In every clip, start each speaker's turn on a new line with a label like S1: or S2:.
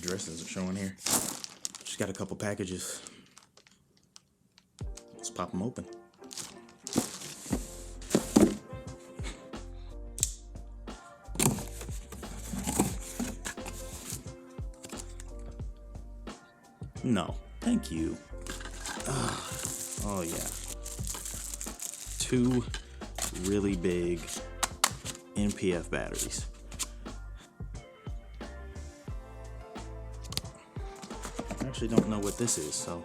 S1: address isn't showing here. Just got a couple packages. Let's pop them open. No, thank you. Oh yeah. 2 really big NPF batteries. I actually don't know what this is, so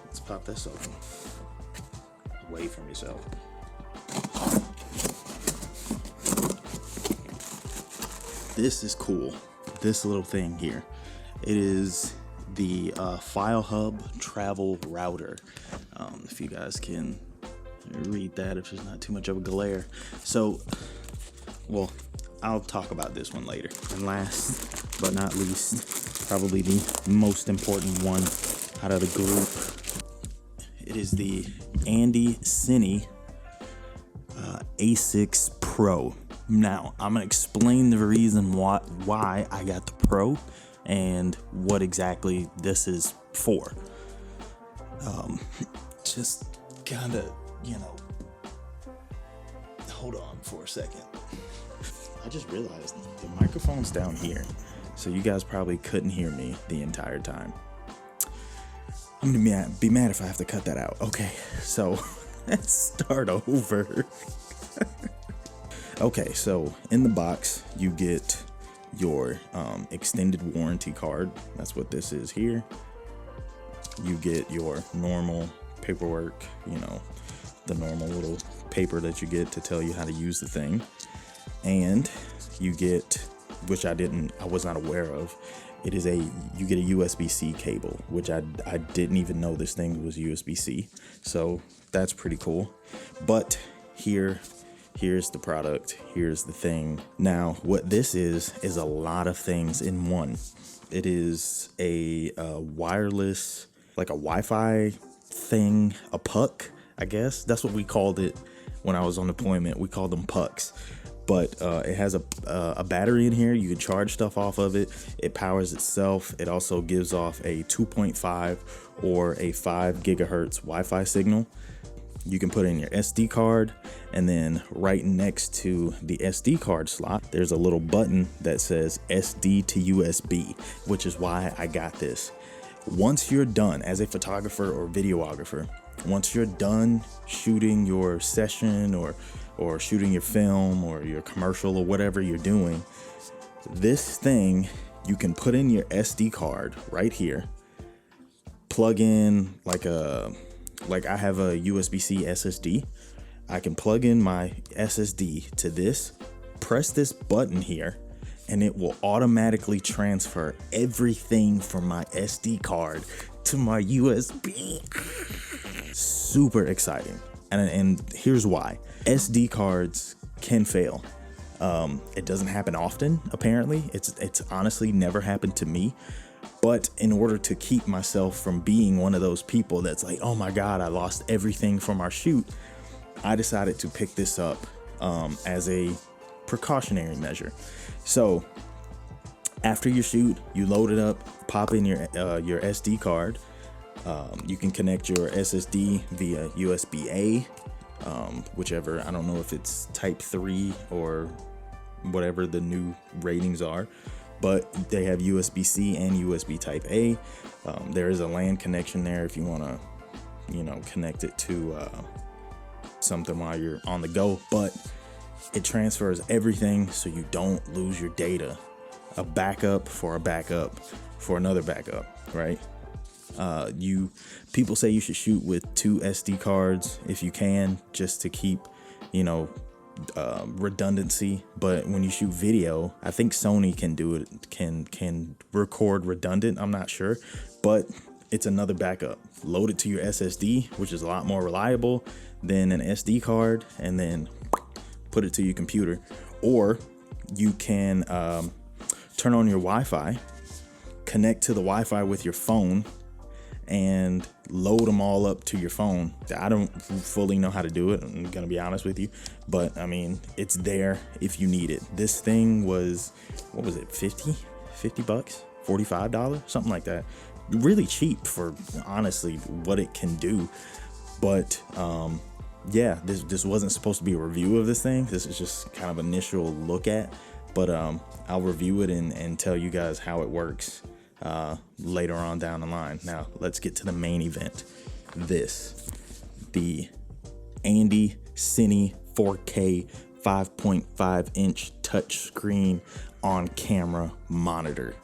S1: let's pop this open. Away from yourself. This is cool. This little thing here. It is the FileHub Travel Router. If you guys can read that, if there's not too much of a glare. So, well, I'll talk about this one later. And last but not least, probably the most important one out of the group, it is the Andy Cine A6 Pro. Now, I'm gonna explain the reason why I got the Pro and what exactly this is for. Just kind of, hold on for a second. I just realized the microphone's down here, so you guys probably couldn't hear me the entire time. I'm gonna be mad if I have to cut that out. Okay, so let's start over. Okay, so in the box, you get your extended warranty card. That's what this is here. You get your normal paperwork, the normal little paper that you get to tell you how to use the thing. And you get, which I was not aware of, you get a USB-C cable, which I didn't even know this thing was USB-C. So that's pretty cool. But here's the product. Here's the thing. Now, what this is a lot of things in one. It is a wireless, like a Wi-Fi thing, a puck, I guess. That's what we called it when I was on deployment. We called them pucks. But it has a battery in here. You can charge stuff off of it. It powers itself. It also gives off a 2.5 or a 5 gigahertz Wi-Fi signal. You can put in your SD card, and then right next to the SD card slot, there's a little button that says SD to USB, which is why I got this. Once you're done as a photographer or videographer, once you're done shooting your session or shooting your film or your commercial or whatever you're doing, this thing you can put in your SD card right here, plug in like I have a USB-C SSD. I can plug in my SSD to this, press this button here, and it will automatically transfer everything from my SD card to my USB. Super exciting. And here's why. SD cards can fail. It doesn't happen often, apparently. It's honestly never happened to me. But in order to keep myself from being one of those people that's like, oh my God, I lost everything from our shoot, I decided to pick this up as a precautionary measure. So after your shoot, you load it up, pop in your SD card. You can connect your SSD via USB-A, whichever. I don't know if it's type 3 or whatever the new ratings are. But they have USB-C and USB type A. There is a LAN connection there if you want to, connect it to something while you're on the go. But it transfers everything so you don't lose your data. A backup for a backup for another backup, right? People say you should shoot with 2 SD cards if you can, just to keep, redundancy. But when you shoot video, I think Sony can do it, can record redundant. I'm not sure, but it's another backup. Load it to your SSD, which is a lot more reliable than an SD card, and then put it to your computer. Or you can turn on your Wi-Fi, connect to the Wi-Fi with your phone, and load them all up to your phone. I don't fully know how to do it, I'm gonna be honest with you, but I mean, it's there if you need it. This thing was, what was it, 50 bucks, $45, something like that. Really cheap for honestly what it can do. But yeah, this wasn't supposed to be a review of this thing. This is just kind of initial look at, but I'll review it and tell you guys how it works later on down the line. Now let's get to the main event. The Andy Cine 4K 5.5 inch touchscreen on camera monitor.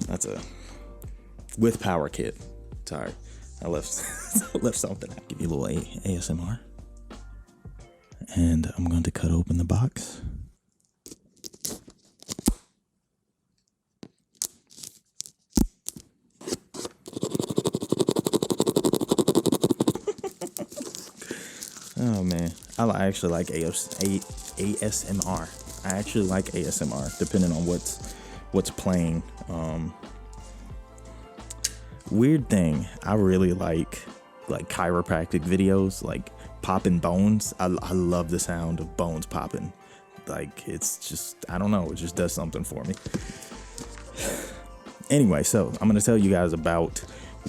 S1: That's with power kit. Sorry, I left something. I'll give you a little ASMR. And I'm going to cut open the box. Oh man, I actually like ASMR. I actually like ASMR, depending on what's playing. Weird thing, I really like chiropractic videos, like popping bones. I love the sound of bones popping. Like, it's just, I don't know, it just does something for me. Anyway, so I'm gonna tell you guys about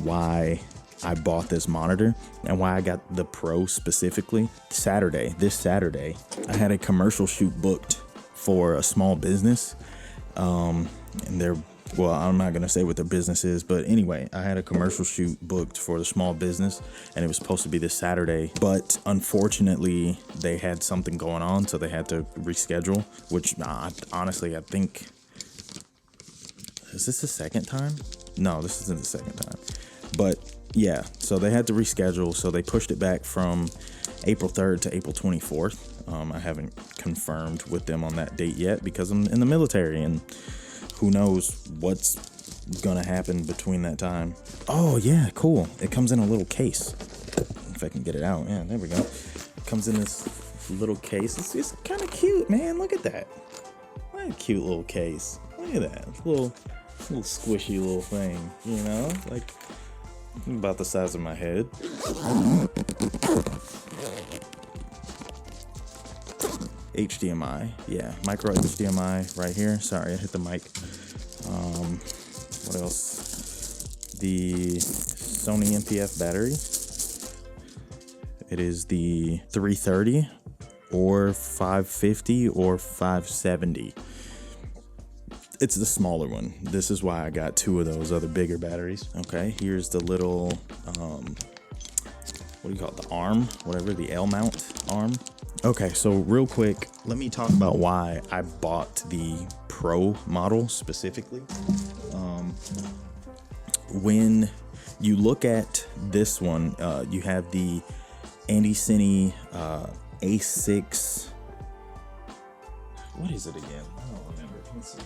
S1: why I bought this monitor and why I got the Pro specifically. This Saturday, I had a commercial shoot booked for a small business. And well, I'm not going to say what their business is, but anyway, I had a commercial shoot booked for the small business and it was supposed to be this Saturday, but unfortunately they had something going on, so they had to reschedule, which honestly, I think, is this the second time? No, this isn't the second time, but yeah, so they had to reschedule, so they pushed it back from April 3rd to April 24th. I haven't confirmed with them on that date yet because I'm in the military and who knows what's gonna happen between that time. Oh yeah, cool. It comes in a little case. If I can get it out. Yeah, there we go. It comes in this little case. It's kind of cute, man. Look at that. What a cute little case. Look at that. Little squishy little thing, you know? Like, about the size of my head. HDMI, yeah, micro HDMI right here. Sorry, I hit the mic. What else? The Sony MPF battery. It is the 330 or 550 or 570. It's the smaller one. This is why I got two of those other bigger batteries. Okay, here's the little, what do you call it? The arm, whatever, the L mount arm. Okay, so real quick, let me talk about why I bought the Pro model specifically. When you look at this one, you have the Andy Cine A6. What is it again? I don't remember. Let's see.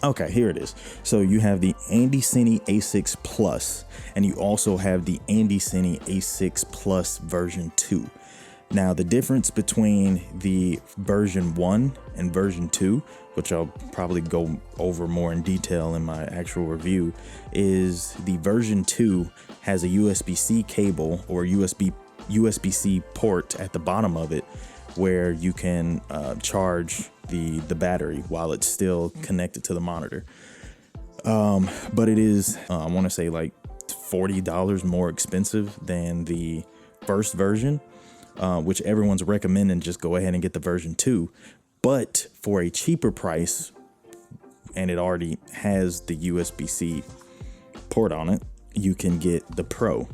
S1: Okay, here it is. So you have the Andy Cine A6 Plus, and you also have the Andy Cine A6 Plus version 2. Now, the difference between the version 1 and version 2, which I'll probably go over more in detail in my actual review, is the version 2 has a USB-C cable or USB-C port at the bottom of it where you can charge the battery while it's still connected to the monitor. But it is, I want to say like $40 more expensive than the first version. Which everyone's recommending just go ahead and get the version 2, but for a cheaper price, and it already has the USB-C port on it, you can get the Pro,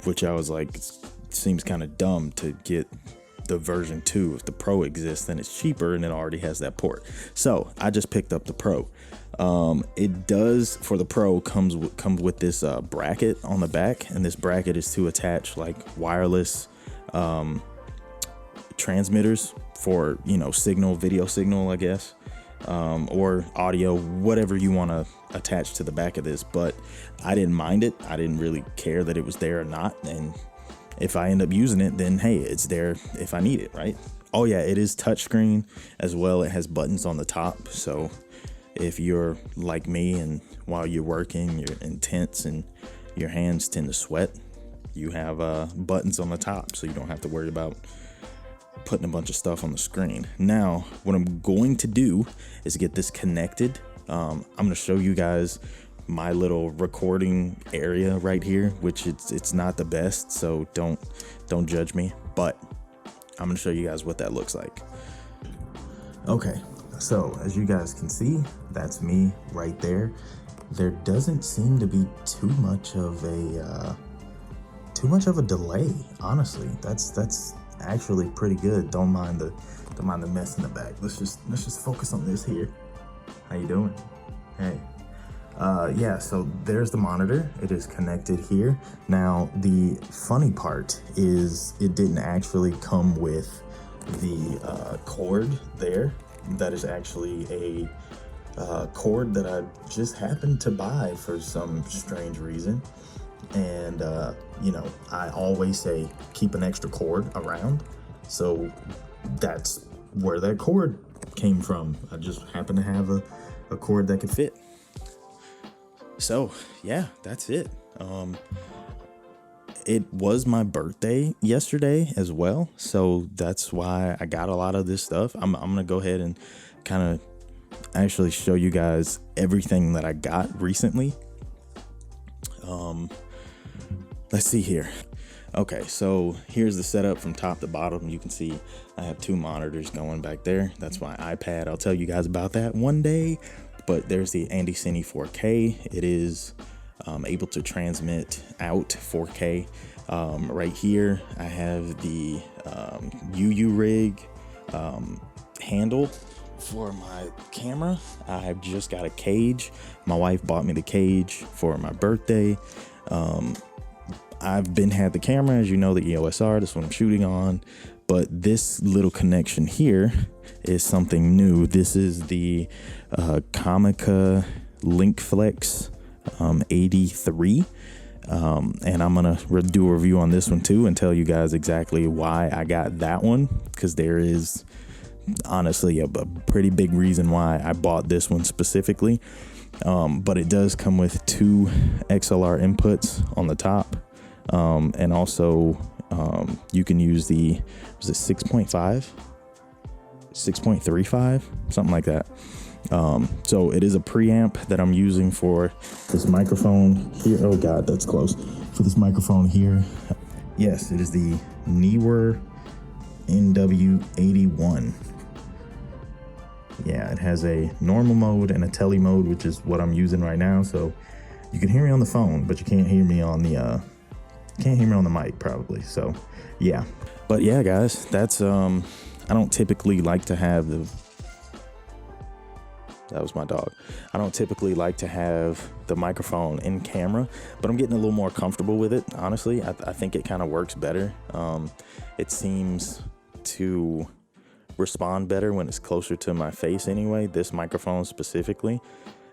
S1: which I was like, it seems kind of dumb to get the version 2. If the Pro exists, then it's cheaper and it already has that port. So I just picked up the Pro. It does, for the Pro, comes with this bracket on the back, and this bracket is to attach like wireless transmitters for, you know, video signal, I guess, or audio, whatever you want to attach to the back of this. But I didn't mind it. I didn't really care that it was there or not, and if I end up using it, then hey, it's there if I need it, right? Oh yeah, it is touchscreen as well. It has buttons on the top, so if you're like me and while you're working, you're intense and your hands tend to sweat, you have buttons on the top, so you don't have to worry about putting a bunch of stuff on the screen. Now, what I'm going to do is get this connected I'm gonna show you guys my little recording area right here, which it's not the best, so don't judge me, but I'm gonna show you guys what that looks like. Okay, so as you guys can see, that's me right there. There doesn't seem to be too much of a delay, honestly. That's actually pretty good. Don't mind the mess in the back. Let's just focus on this here. How you doing? Hey. Yeah, so there's the monitor. It is connected here. Now, the funny part is it didn't actually come with the cord there. That is actually a cord that I just happened to buy for some strange reason. And, you know, I always say keep an extra cord around. So that's where that cord came from. I just happen to have a cord that could fit. So yeah, that's it. It was my birthday yesterday as well, so that's why I got a lot of this stuff. I'm gonna go ahead and kind of actually show you guys everything that I got recently. Let's see here. Okay, so here's the setup from top to bottom. You can see I have 2 monitors going back there. That's my iPad. I'll tell you guys about that one day. But there's the Andy Cine 4K. It is able to transmit out 4K. Right here, I have the UU rig handle for my camera. I've just got a cage. My wife bought me the cage for my birthday. I've had the camera, as you know, the EOS R. That's what I'm shooting on. But this little connection here is something new. This is the Comica LinkFlex 83. And I'm going to do a review on this one too and tell you guys exactly why I got that one. Because there is honestly a pretty big reason why I bought this one specifically. But it does come with 2 XLR inputs on the top. And also you can use the, was it 6.5? 6.35, something like that. So it is a preamp that I'm using for this microphone here. Oh God, that's close. For this microphone here. Yes, it is the Neewer NW81. Yeah, it has a normal mode and a tele mode, which is what I'm using right now. So you can hear me on the phone, but you can't hear me on the mic probably. So yeah, but yeah, guys, that's I don't typically like to have that was my dog. I don't typically like to have the microphone in camera, but I'm getting a little more comfortable with it. Honestly, I think it kind of works better. It seems to respond better when it's closer to my face anyway, this microphone specifically.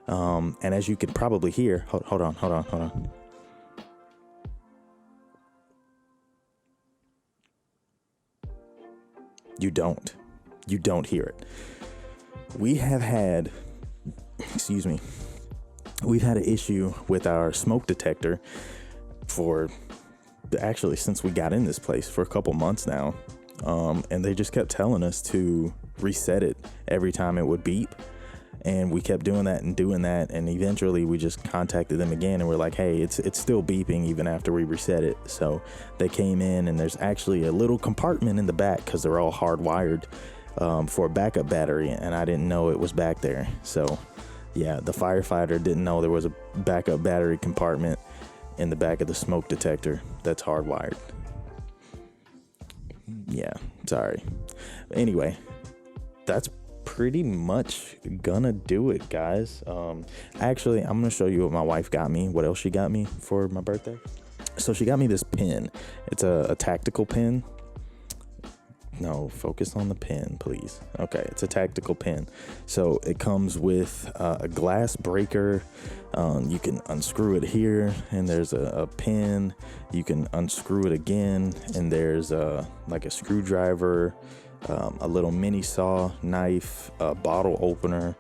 S1: And as you can probably hear, hold on. You don't hear it. We've had an issue with our smoke detector since we got in this place for a couple months now. And they just kept telling us to reset it every time it would beep. And we kept doing that. And eventually we just contacted them again and we're like, hey, it's still beeping even after we reset it. So they came in and there's actually a little compartment in the back because they're all hardwired for a backup battery. And I didn't know it was back there. So yeah, the firefighter didn't know there was a backup battery compartment in the back of the smoke detector that's hardwired. Yeah, sorry. Anyway, that's pretty much gonna do it, guys. Actually, I'm gonna show you what my wife got me, what else she got me for my birthday. So she got me this pin. It's a tactical pin. No, focus on the pin, please. Okay, it's a tactical pin. So it comes with a glass breaker. You can unscrew it here, and there's a pin. You can unscrew it again, and there's like a screwdriver, a little mini saw, knife, a bottle opener.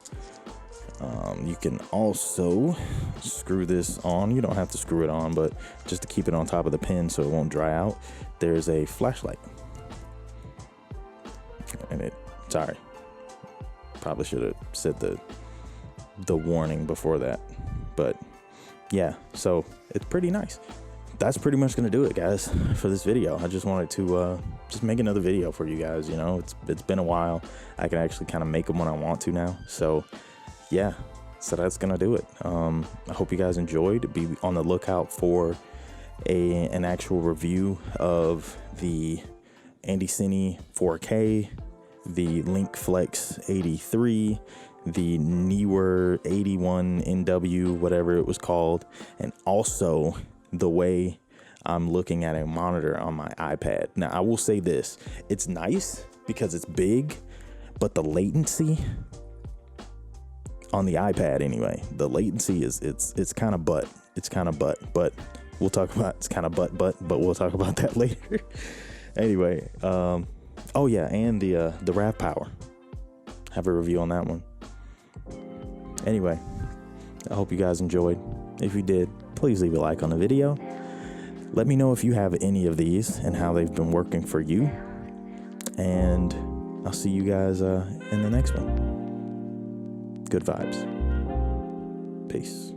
S1: You can also screw this on. You don't have to screw it on, but just to keep it on top of the pin so it won't dry out, there's a flashlight. And sorry, probably should have said the the warning before that. But yeah, so it's pretty nice. That's pretty much gonna do it, guys, for this video. I just wanted to just make another video for you guys. You know, it's been a while. I can actually kind of make them when I want to now. So yeah, so that's gonna do it. I hope you guys enjoyed. Be on the lookout for an actual review of the Andy Cine 4K, the Link Flex 83, the Neewer 81 NW, whatever it was called, and also the way I'm looking at a monitor on my iPad. Now, I will say this, it's nice because it's big, but the latency on the iPad anyway, the latency is, it's kind of butt. It's kind of butt, but we'll talk about, it's kind of but we'll talk about that later. Anyway, oh yeah, and the RAV Power. Have a review on that one. Anyway, I hope you guys enjoyed. If you did, please leave a like on the video. Let me know if you have any of these and how they've been working for you. And I'll see you guys in the next one. Good vibes. Peace.